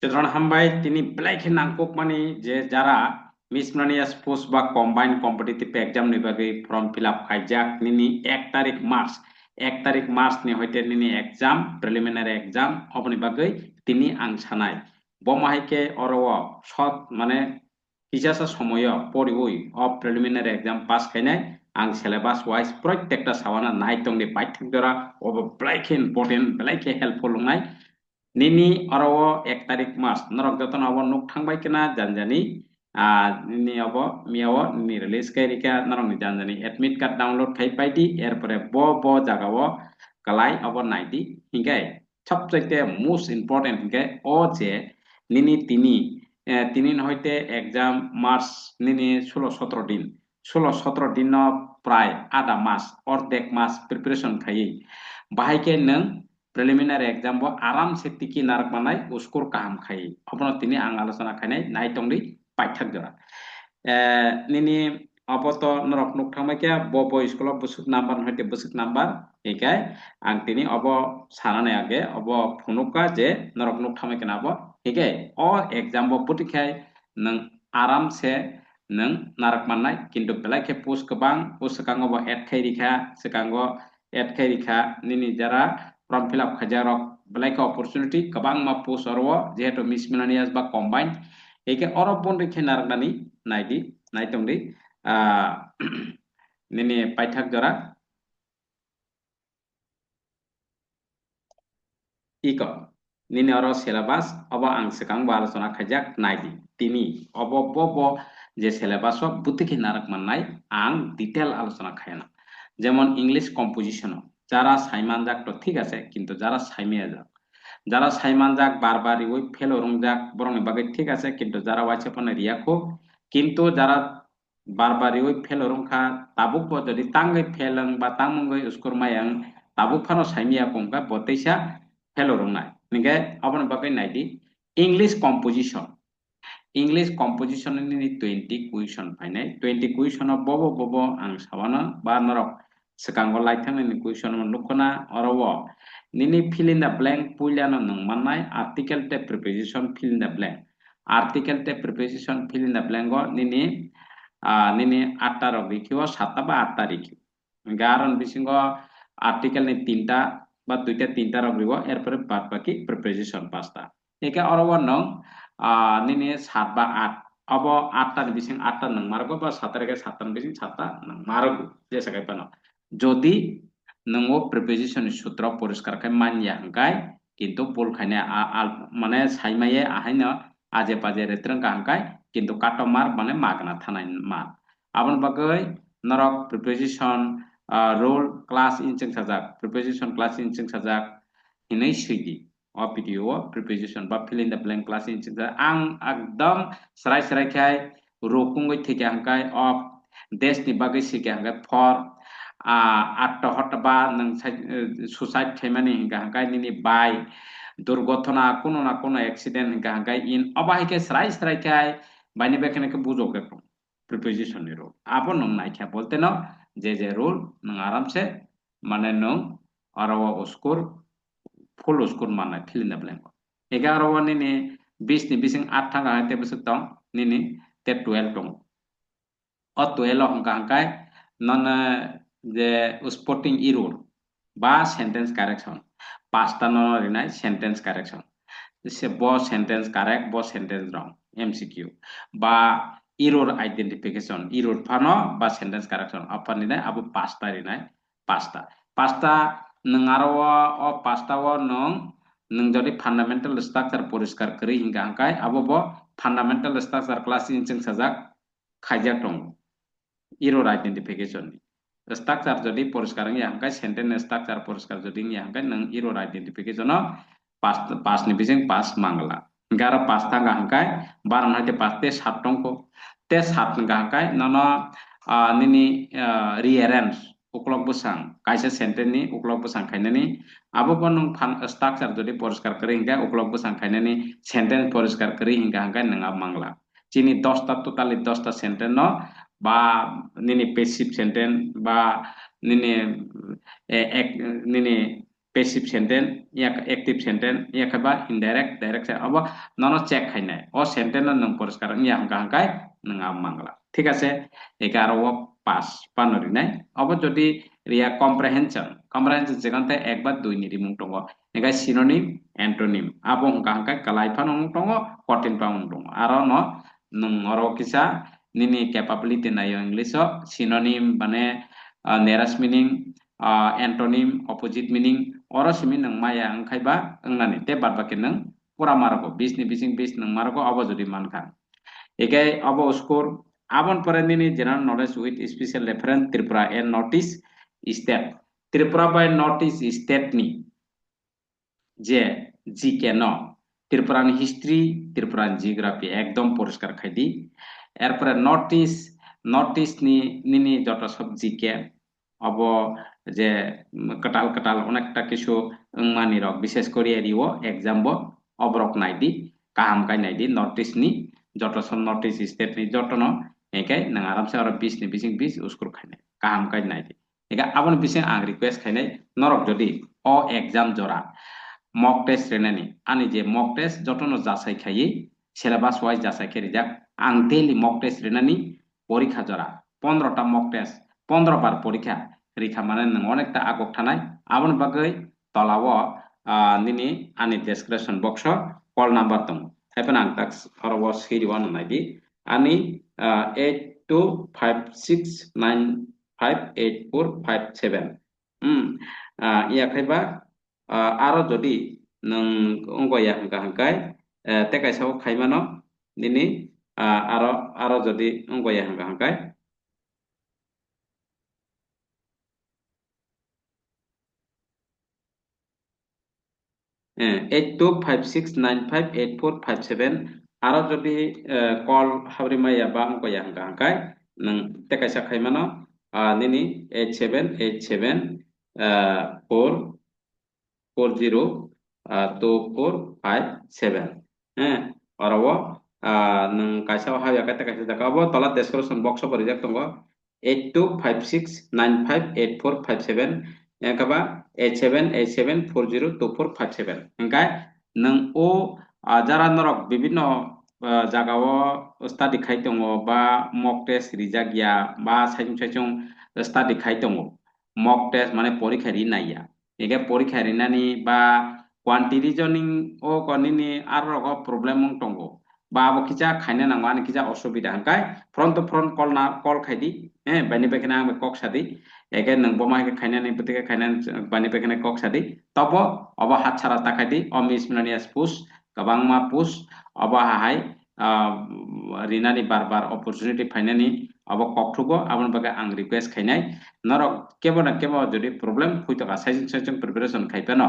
সুতরাং হামবাই তিনি বেলাইখে নাংকক মানে যে যারা মিসমানিয়াস পোস্ট বা কম্বাইন কম্পিটিটিভ এক্সাম नि बागै फर्म फिल अप खाइजाक निनि 1 तारिख मार्च नि हयते निनि एग्जाम प्रिलिमिनारि एग्जाम अपनि बागै तिनि आं सानाय बमाहायके अरव सत माने किसासा समय परिवई अफ प्रिलिमिनारि एग्जाम पास खायनाय आं सिलेबास वाइज प्रत्येकटा सावाना नायतंनि बायथंदरा अब बेलाइखे इम्पोर्टेंट बेलाइखे हेल्पफुल लंनाय निनी अरव 1 तारिख मार्च नरक जतन अब नुक थांबाय केना जानजानी नि अब मियाव नि रिलीज कैरिका नरक नि जानजानी एडमिट कार्ड डाउनलोड खाइ पाइदी एरपरे ब जागाव कलाई अब नाइदी हिंगाय सबचाइते मोस्ट इम्पोर्टेंट हिंगाय ओ जे निनी तिनी हयते एग्जाम मार्च निनी 16-17 दिन 16-17 दिन प्राय आधा मास अर्धेक मास प्रिपारेशन खाई बाहायके नों प्रिलिमिनारि एग्जाम बो आराम से टिकी नारक मानाय उसकुर काहाम खाई अपनो तिनी आं आलोचना खानाय नायतंगि पाइथाक जरा निनी अबतो नरक नुक थांबायके बो स्कुल बुसुक नाम्बार हयते बुसुक नाम्बार एकाय आं तिनी अब सानाने आगे अब फुनुका जे नरक नुक थांबायके नाबो एकाय ओ एग्जाम बो पुटिखाय नों आराम से नों नारक मानाय किन्तु बेलाइखे पोस्ट गोबां पोस्ट सकांगो एड खायरिखा सकांगो एड खायरिखा निनी जरा फर्म फिल अप खाजारक बेलाइखे अपॉर्चुनिटी गोबां मा पोस्ट अरव जेहेतु मिसमिलानियास बा कम्बाइन एके अरब बन्द खेनारनानि नायदि नायतंदि निनी पाइथाक जरा इको निनी अर सिलेबास अब आं सिगां आलोचना खायजाक नायदि तिनी अब बो जे सिलेबास बुतिखे नारक माननाय आं डिटेल आलोचना खायना যেমন ইংলিশ কম্পোজিশন যারা সাইমান যাক তো ঠিক আছে কিন্তু যারা সাইমিয়া যাক যারা সাইমান যাক বারবার ওই ফেল রংজাক বরং বাগে ঠিক আছে কিন্তু যারা ওয়াইছে পনে রিয়াকো কিন্তু যারা বারবার ওই ফেল রংখা তাবুক যদি তাঙ্গে ফেলং বা তামঙ্গই উস্কুর মায়াং তাবুক ফানো সাইমিয়া কমকা বতেইসা ফেল রংনাय निगे अपन बागै नायदि इंग्लिश कम्पोजिशन नि 20 क्वेश्चन फाइनाय 20 क्वेश्चन बबो आं सावाना बा नरक सकांगो लाइथांनि क्वेश्चन नुखना अरव निनि फिल इन द ब्लैंक पुइलानो नों माननाय आर्टिकल टे preposition fill in the blank article टे preposition fill in the blank निनि 8 टा रग रिखियो 7 बा 8 टा रिखियो गारन बिसिंगो आर्टिकल नि 3टा बा 2टा 3टा रग रिबो एरपर बाद बाकी प्रिपोजिशन 5टा एके अरव नों निनि 7 बा 8 अब 8 टा बिसिं 8 टा नों मारगो बा 7 रे 7 टा बिसिं 7 टा नों मारगो जेसा गायपानो जदि नोंगो प्रिपोजिशन सूत्र परिष्कार खाय मानिया हंगाय किन्तु बोल खायने माने साइमाये आहायनो आजे पाजे रेत्रं हंगाय किन्तु काटो मार माने मागना थानाय मार आबन बागै नरक प्रिपोजिशन रोल क्लास इंचें साजाक प्रिपोजिशन क्लास इंचें साजाक हिनै सैदि अ भिडियो प्रिपोजिशन बा fill in the blank class इंचें आं एकदम सराय खाय रोकुंगै थेके हंगाय अफ देश नि बागै सिके हंगाय फर आत्महत्या नों सुसाइड खायमानि हिंगा हंगाय निनि बाय दुर्घटना कोनो ना कोनो एक्सीडेंट हिंगा हंगाय इन अबाहिके सराय खाय बायनि बेखने के बुझो के प्रिपोजिशन नि रोल आबो नों नायखा बोलते न जे रोल नों आराम से माने नों अरव उसकुर फुल उसकुर माने फिल इन द ब्लैंक 11 निनि 20 नि बिसिं 8 थांगा हाते बसुक दं निनि ते 12 दं अ 12 हंगा हंगाय नन जे स्पोर्टिंग इरोर बा सेंटेंस करेक्शन पांचटा न रिनाय सेंटेंस करेक्शन से बो सेंटेंस करेक्ट बो सेंटेंस रंग एमसीक्यू बा इरोर आइडेंटिफिकेशन इरोर फानो बा सेंटेंस करेक्शन अपन रिनाय अब पांचटा रिनाय पांचटा नंगारो अ पांचटा व नों जदि फंडामेंटल स्ट्रक्चर परिष्कार करि हिंगा हंगाय अब बो फंडामेंटल स्ट्रक्चर क्लास इंचें साजाक खायजाक दं इरोर आइडेंटिफिकेशन स्ट्रक्चर जदि परिष्कार हंगाय सेंटेंस स्ट्रक्चर परिष्कार जदि हंगाय नों इरोर आइडेंटिफिकेशन पास नि बिसिं पास मांगला गार पास थांगा हंगाय बार नाते पास ते 7 टंको ते 7 हंगाय ननो निनि रिअरेंज उक्लक बसां कायसे सेंटेंस नि उक्लक बसां खायनानि आबो नों स्ट्रक्चर जदि परिष्कार करि हिंगा उक्लक बसां खायनानि सेंटेंस परिष्कार करि हिंगा हंगाय नोंगा मांगला चिनि 10 टा टोटाली 10 टा सेंटेंस न बा निनि पैसिव सेंटेंस बा निनि passive sentence active sentence kaba indirect direct abo nono check khainai o sentence nang poriskar hangka hangkai nang mangla ঠিক আছে এগারো পাস পানরি নাই অব যদি রিয়া কম্প্রেহেনশন যেখানে একবার দুই নি রিমুং দङ এগাই সিনোনিম অ্যান্টোনিম আবো হংকা হংকা কালাইফান দङ কঠিন পাউং দङ আরো ন নং অরো কিসা নিনি ক্যাপাবিলিটি নাই ইংলিশ সিনোনিম মানে nearest meaning antonym opposite meaning oro simi nang maya angkhaiba angnani te badbake nang pura marako 20 ni bising 20 nang marako abo jodi mankha ekai abo score abon pore nini general knowledge with special reference Tripura and notice state Tripura by notice state ni যে GK ন ত্রিপুরান history ত্রিপুরান geography একদম পরিষ্কার খাইদি এরপরে north east নিনি যত সব GK of যে কটাল অনেকটা কিছু মানি রক বিশেষ করে এরিও এক্সাম অবরক নাইদি কাহাম কাই নাইদি নর্থ ইস্ট নি যত সব নর্থ ইস্ট স্টেট নি যত ন একাই না আরামসে আর 20 নি বিসিং 20 উস্কুর খাইনাই কাহাম কাই নাইদি একা আবন বিসিং আং রিকোয়েস্ট খাইনাই নরক যদি অ এক্সাম জরা মক টেস্ট রেনানি আনি যে মক টেস্ট যতনো যাচাই খাইয়ে সিলেবাস ওয়াইজ যাচাই খেয়ে যাক আং ডেইলি মক টেস্ট রেনানি পরীক্ষা জরা 15টা মক টেস্ট 15 বার পরীক্ষা রেখা মানে অনেকটা আগক থানায় আবন বাগৈ তলাও নিনি আনি ডেসক্রিপশন বক্স কল নাম্বার দं হাইপেন আং টাক্স ফরব সিরিওয়ান নাইদি আনি 8256958457 ইয়া খাইবা আরো যদি নং অঙ্গয়া হাঙ্কা হাঙ্কাই তেকাইসাও খাইমানো নিনি আরো আরো যদি অঙ্গয়া হাঙ্কা হাঙ্কাই 8256958457 আরো যদি কল হাবরিমাইয়া বা অঙ্কয়া হাঙ্কা হাঙ্কাই নং তেকাইসা খাইমানো নিনি 8787 4402457 হ্যাঁ অরব নং কাইসাও হাইয়া কাইতে কাইসা দেখাবো তলা ডেসক্রিপশন বক্স পরি যাক দङ 8256958457 kaba 8787402457 engkai nang o jara norok bibinno jagao study khai tongo ba mock test rijagya ba saijung study khai tongo mock test mane porikha ri naiya ege porikha ri nani ba quantity reasoning o konini arrogo problem mong tongo ba abo kicha khaina nang mane kicha osubida engkai front to front call khaidi bani bekena kok sadi ege nang boma ke khaina ni putike khaina bani bekena kok sadi tobo oba hat chara takadi o miscellaneous push kabangma push oba hai rinani barbar opportunity fainani oba kokthrugo abon baga ang request khainai norok kebo jodi problem huito ka saijung preparation khaipano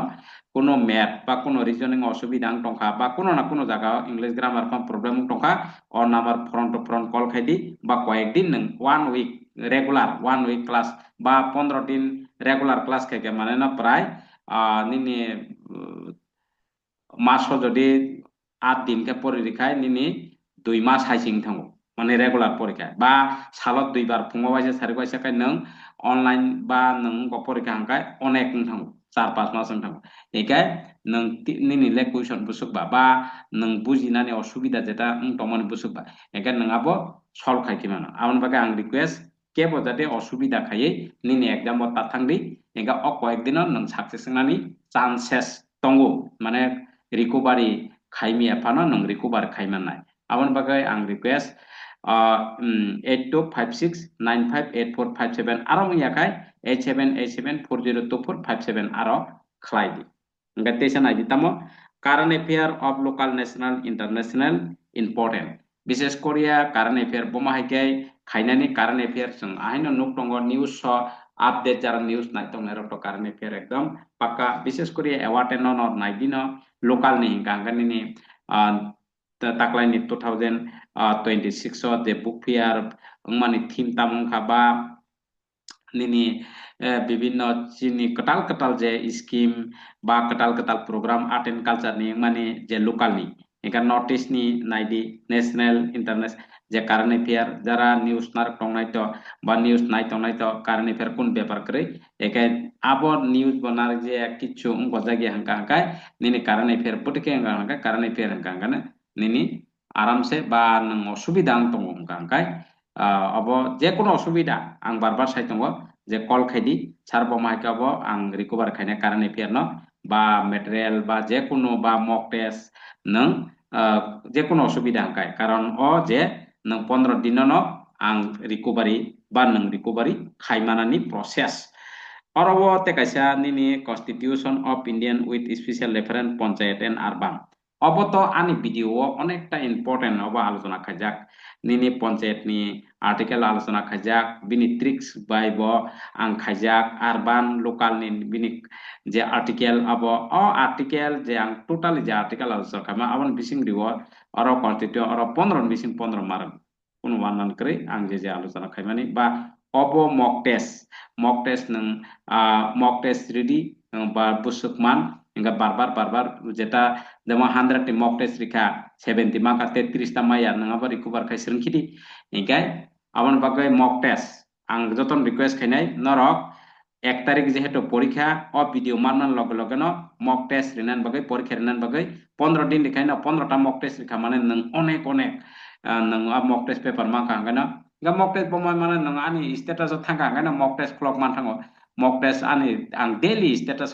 কোনো math বা কোনো reasoning অসুবিধা টঙ্কা বা কোনো না কোনো জায়গা English grammar কম প্রবলেম টঙ্কা অর number front to front call খাইদি বা কয়েকদিন নং 1 উইক রেগুলার 1 উইক ক্লাস বা 15 দিন রেগুলার ক্লাস খাইকে মানে না প্রায় নিনি মাস যদি 8 দিনকে পরীক্ষায় নিনি 2 মাস হাইসিং থাঙ্গো মানে রেগুলার পরীক্ষা বা সালত 2 বার ফুঙ্গো বাইসে সারি বাইসে কাই নং অনলাইন বা নং পরীক্ষা হাঙ্কায় অনেক থাঙ্গো 4-5 মাস থাঙ্গো একাই নং নিনি লে কুইশন বুসুকবা বা নং বুজিনানি অসুবিধা যেটা তমন বুসুকবা একাই নং আবো সলভ খাইকি মানো আমন বাকে আং রিকোয়েস্ট কেবো যাতে অসুবিধা খাইয়ে নিনি এক্সাম তা থাংদি একা অ কয়েকদিন নং সাকসেস নানি চান্সেস তঙ্গো মানে recovery খাইমি এফানো নং recover খাইমানাই আমন বাকে আং রিকোয়েস্ট 8256958457 আরো ইয়াকাই 8787402457 আরো খাইদি গাতেশন আইদি তামো current affair of local national international important বিশেষ করিয়া কারেন্ট অ্যাফেয়ার বমাহাইকাই খাইনানি কারেন্ট অ্যাফেয়ার সং আইনো নুক টঙ্গ নিউজ স আপডেট যারা নিউজ নাই তো নেরো তো কারেন্ট অ্যাফেয়ার একদম পাক্কা বিশেষ করে অ্যাওয়ার্ড ন নাইদিনো লোকাল নি গাঙ্গানি নি তাকলাই নি 2026 যে বুক ফেয়ার মানে থিম তামং খাবা নিনি বিভিন্ন চিনি কটাল যে স্কিম বা কটাল প্রোগ্রাম আর্ট এন্ড কালচার নি মানে যে লোকাল নি এখানে নর্থ ইস্ট নি নাইদি ন্যাশনাল ইন্টারন্যাশনাল যে কারেন্ট অ্যাফেয়ার যারা নিউজ নারক টংনাইতো বা নিউজ নাইতো কারেন্ট অ্যাফেয়ার কোন ব্যাপার করে একাই আবার নিউজ বনার যে কিছু গজাগি হাঙ্কা হাঙ্কায় নিনি কারেন্ট অ্যাফেয়ার পটিকে হাঙ্কা হাঙ্কা কারেন্ট অ্যাফেয়ার হাঙ্কা হাঙ্কা নিনি আরামसे বা नों असुबिदा आं दङ हांकाय अब जे कोनो असुबिदा आं बारबार साइ दङ जे कल खायदि सार बमाहायके अब आं रिकभार खायनाय कारेन्ट एफेयार न बा मेटेरियल बा जे कोनो बा मक टेस्ट नों जे कोनो असुबिदा हांकाय कारण अ जे नों 15 दिन न आं रिकभारि बा नों रिकभारि खायमानानि प्रसेस अरबो तेकाइसा निनि constitution of Indian with special reference panchayat and urban अब तो आनी भिडियो अनेकटा इम्पोर्टेंट अब आलोचना खाजाक निनि पंचायत नि आर्टिकल आलोचना खाजाक बिनि ट्रिक्स बाय ब आं खाजाक आरबान लोकाल नि बिनि जे आर्टिकल अब अ आर्टिकल जे आं टोटाली जे आर्टिकल आलोचना खामा अबन बिसिं दिव अर कन्स्टिट्यू अर 15 बिसिं 15 मार कुनु वानन करे आं जे आलोचना खायमानि बा अब मक टेस्ट नों मक टेस्ट रेडी बा बुसुकमान इनका बार-बार जेटा जेमा 100 मक टेस्ट रिखा 70 माका 33 ता माया नङाबा रिकभार खाय सिरंखिदि इनकाय आवन बागै मक टेस्ट आं जतन रिक्वेस्ट खायनाय नरक 1 तारिख जेहेतु परीक्षा अ भिडियो मानन लगे लगे न मक टेस्ट रिनान बागै परीक्षा रिनान बागै 15 दिन रिखाय न 15 ता मक टेस्ट रिखा माने नों अनेक नों मक टेस्ट पेपर मा कांगना गा मक टेस्ट बमा माने नों आनी स्टेटास थांगा गाना मक टेस्ट क्लक मान थाङो मक टेस्ट आनी आं daily status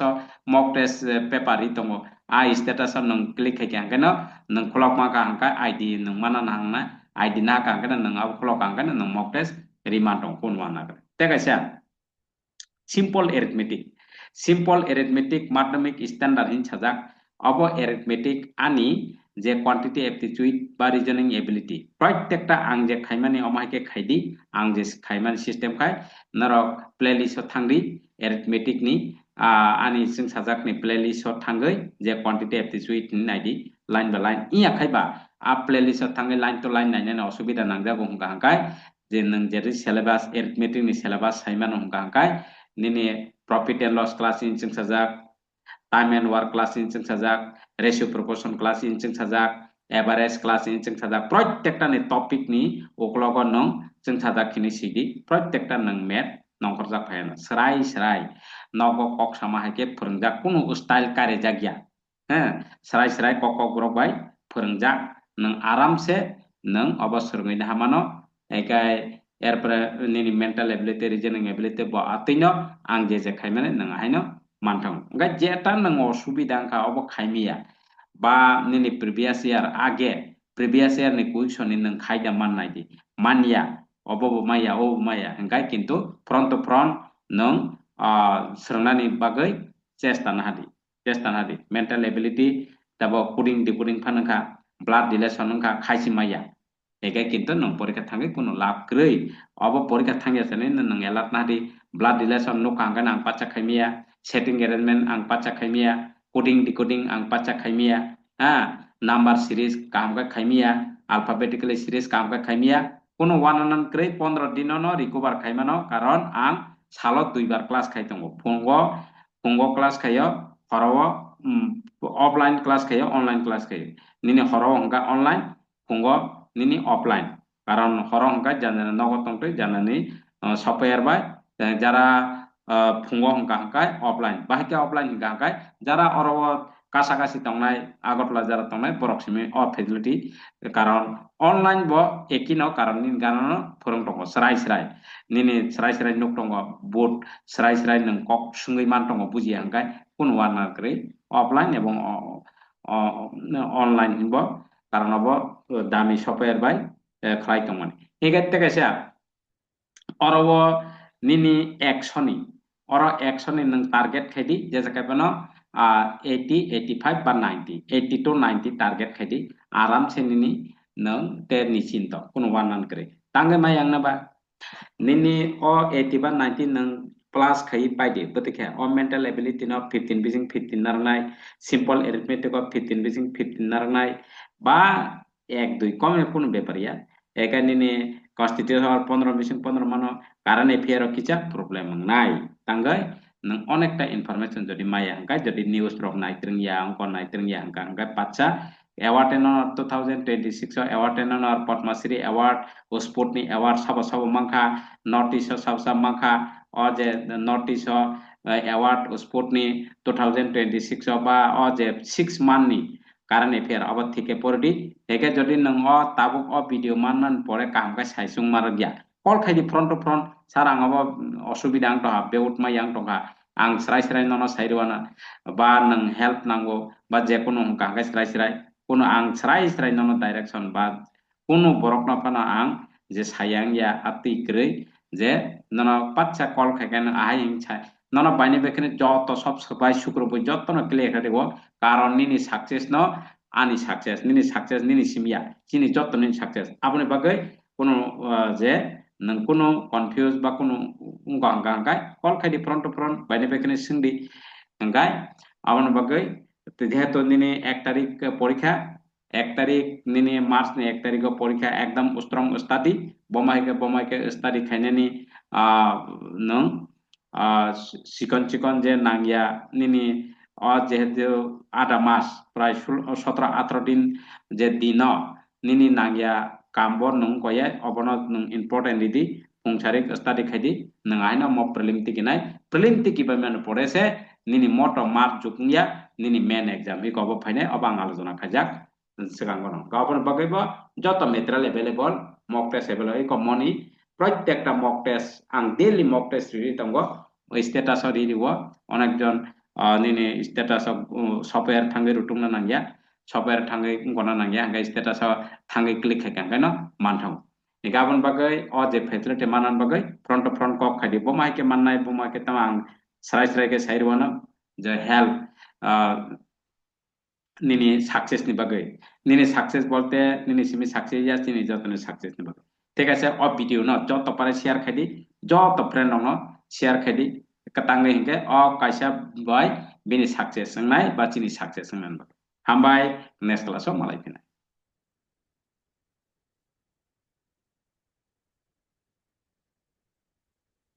mock test paper इ दङ आ स्टेटास नों क्लिक खाय गाना नों क्लक मा का हांका आईडी नों माना नांना आईडी ना का गाना नों अब क्लक गाना नों मक टेस्ट रिमान्ड दं कोन वाना तेगासा simple arithmetic माध्यमिक स्टैंडर्ड हिन साजाक अब arithmetic आनी जे क्वांटिटी एप्टीट्यूड बा रीजनिंग एबिलिटी प्रत्येकटा आं जे खायमानि अमायके खायदि आं जे खायमानि सिस्टेम खाय नरक प्लेलिस्ट थांगि arithmetic नि आनी जों साजाकनि प्लेलिस्ट थांगै जे क्वांटिटी एप्टीट्यूड नि नायदि लाइन बाय लाइन इ आखायबा आ प्लेलिस्ट थांगै लाइन टू लाइन नायनानै असुबिदा नांजागौ हुंगा हांकाय जे नों जेरै सिलेबास arithmetic नि सिलेबास सायमान हुंगा हांकाय निनि प्रॉफिट एंड लॉस क्लास इन जों साजाक टाइम एंड वर्क क्लास इन जों साजाक रेशियो प्रोपोर्शन क्लास इन जों साजाक एभारेज क्लास इन जों साजाक प्रत्येकटा नि टपिक नि ओक्लग नों जों साजाक खिनि सिदि प्रत्येकटा नों मेथ नंखर जाफायन सराय नगो कक सामाहायके फोरोंजाक कुनु स्टाइल कारे जागिया सराय कक ग्रक बाय फोरोंजाक नों आराम से नों अबसरङैनो हामानो एकाय एरपर निनि मेंटल एबिलिटी रीजनिंग एबिलिटी ब आतिनो आं जे खायमाने नों हायनो मानथां गा जेटा नों असुबिदा का अब खायमिया बा निनि प्रिवियस ईयर आगे प्रिवियस ईयर नि क्वेश्चन नों खायदा माननायदि मानिया अब माया हंगाय किंतु फ्रंट टू फ्रंट नों सोंनानि बागै चेष्टा नाहादि मेंटल एबिलिटी तब कोडिंग डिकोडिं फानखा ब्लाड रिलेशन नखा खायसि माया एके किंतु नों परीक्षा थांगे कुनु लाभ ग्रै अब परीक्षा थांगे सने नों एलार्ट नाहादि ब्लाड रिलेशन नो कांगन आं पाचा खायमिया सेटिंग अरेंजमेंट आं पाचा खायमिया कोडिंग डिकोडिं आं पाचा खायमिया नंबर सीरीज कामगा खायमिया अल्फाबेटिकली सीरीज कामगा खायमिया कुनु वाननन ग्रै 15 दिन न रिकभार खायमानो कारण आं सालो 2 बार क्लास खायतंगो फुंगो क्लास खायो हराव ऑफलाइन क्लास खायो ऑनलाइन क्लास खायो निनि हराव हंगा ऑनलाइन फुंगो निनि ऑफलाइन कारण हराव हंगा जाना नगतंते जानानि सफायर बाय যারা फुंगो हंगा हंगा ऑफलाइन बाहायके ऑफलाइन हंगा हंगा যারা अरव कासाकासि तंनाय आगरतला जारा तंनाय बरकसिमे अ फैसिलिटी कारण ऑनलाइन ब एकी न कारण नि गानन फोरों दङ सराय निनि सराय नुक दङ बोर्ड सराय नों कक सुङै मान दङ बुजि हंगा कुन वाना ग्रे ऑफलाइन एवं ऑनलाइन ब कारण अब दामी सफायर बाय खाय तंमोन हेगेते कैसा अरव निनि एक्शनी और एक्शनी नों टारगेट खायदि जेजाकायबनो 80 85 बा 90 80 to 90 टारगेट खायदि आराम से निनि नों ते निचिंत कुनु वानन करे तांगे मायांगनाबा निनि ओ 80 बा 90 नों प्लस खायि पाइदि बतिखे ओ मेंटल एबिलिटी न 15 बिजिं 15 नारनाय सिंपल अरिथमेटिक ऑफ 15 बिजिं 15 नारनाय बा 1 2 कम कुनु बेपारिया एकानिनि कन्स्टिट्यूशन 15 बिसिं 15 मानो कारण एफेयर किचा प्रॉब्लम नाय तांगै नों अनेकटा इनफरमेशन जदि माया हंगाय जदि न्यूज रक नायत्रंगिया अंक नायत्रंगिया हंगा पाचा award in 2026 award in Padma Shri award o Sputnik award sabo sabo mangkha notice sabo mangkha o je notice award o Sputnik 2026 ba o je 6 month ni current affair abad thike pordi hege jodi nang o tabuk o video mannan pore kam ka saisung maragya kol khaidi front to front sarang abo osubida ang to ha beut ma yang to ha ang srai srai nono sairwana ba nang help nango ba je kono ka ga srai srai kono ang srai srai nono direction ba kono borok na pana ang je sayang ya ati grei je nono patcha kol khagen ahing chai nono baini bekene joto sob sabai শুক্রবার যত no clear করে দেব কারণ নিনি success no ani success nini simya chini joto nini success apni bagai kono je nang kono confuse ba kono unggang gangkai kol khai di front to front baini bekene singdi gangkai apni bagai যেহেতু নিনি 1 তারিখ পরীক্ষা 1 তারিখ নিনি March নি 1 তারিখ পরীক্ষা একদম strong study বমাইকে study খাইনানি নং চিকন চিকন যে নাঙ্গিয়া নিনি যেহেতু আধা মাস প্রায় 17-18 দিন যে দিন নিনি নাঙ্গিয়া কামবর নং কয়ে অবন নং ইম্পর্টেন্ট দিদি পুংসারিক স্টাডি খাইদি নং আইনা ম প্রিলিম টিকি বা মানে পড়েছে নিনি মটো মার্ক জুকুংয়া নিনি মেন এক্সাম ই কব ফাইনে অবাং আলোচনা খাজাক সিগাঙ্গন গাবন বাগৈব যত material available mock test available ই কমনি প্রত্যেকটা মক টেস্ট আং ডেইলি মক টেস্ট রিডি তঙ্গ স্ট্যাটাস রিডিও অনেকজন নিনি স্ট্যাটাস সফটওয়্যার থাঙ্গে রুটুংনা নাঙ্গিয়া সফটওয়্যার থাঙ্গে গনা নাঙ্গিয়া হাঙ্গে স্ট্যাটাস থাঙ্গে ক্লিক খাইকাঙ্গানো মানথাও गाबन बागै अ जे फेसिलिटी मानन बागै फ्रंट टू फ्रंट कक खादि बमाय के माननाय बमाय के तमां सराय सराय के साइरवानो जे हेल्प निनी सक्सेस नि बागै निनी सक्सेस बोलते निनी सिमी सक्सेस या सिनी जतने सक्सेस नि बागै ठीक আছে অ ভিডিও ন যত পারে শেয়ার খাদি যত ফ্রেন্ড ন শেয়ার খাদি কাতাঙ্গে হিংকে অ কাইসা বাই বিনি সাকসেস সংনাই বা চিনি সাকসেস সংনান হামবাই নেক্সট ক্লাসও মালাই ফিনা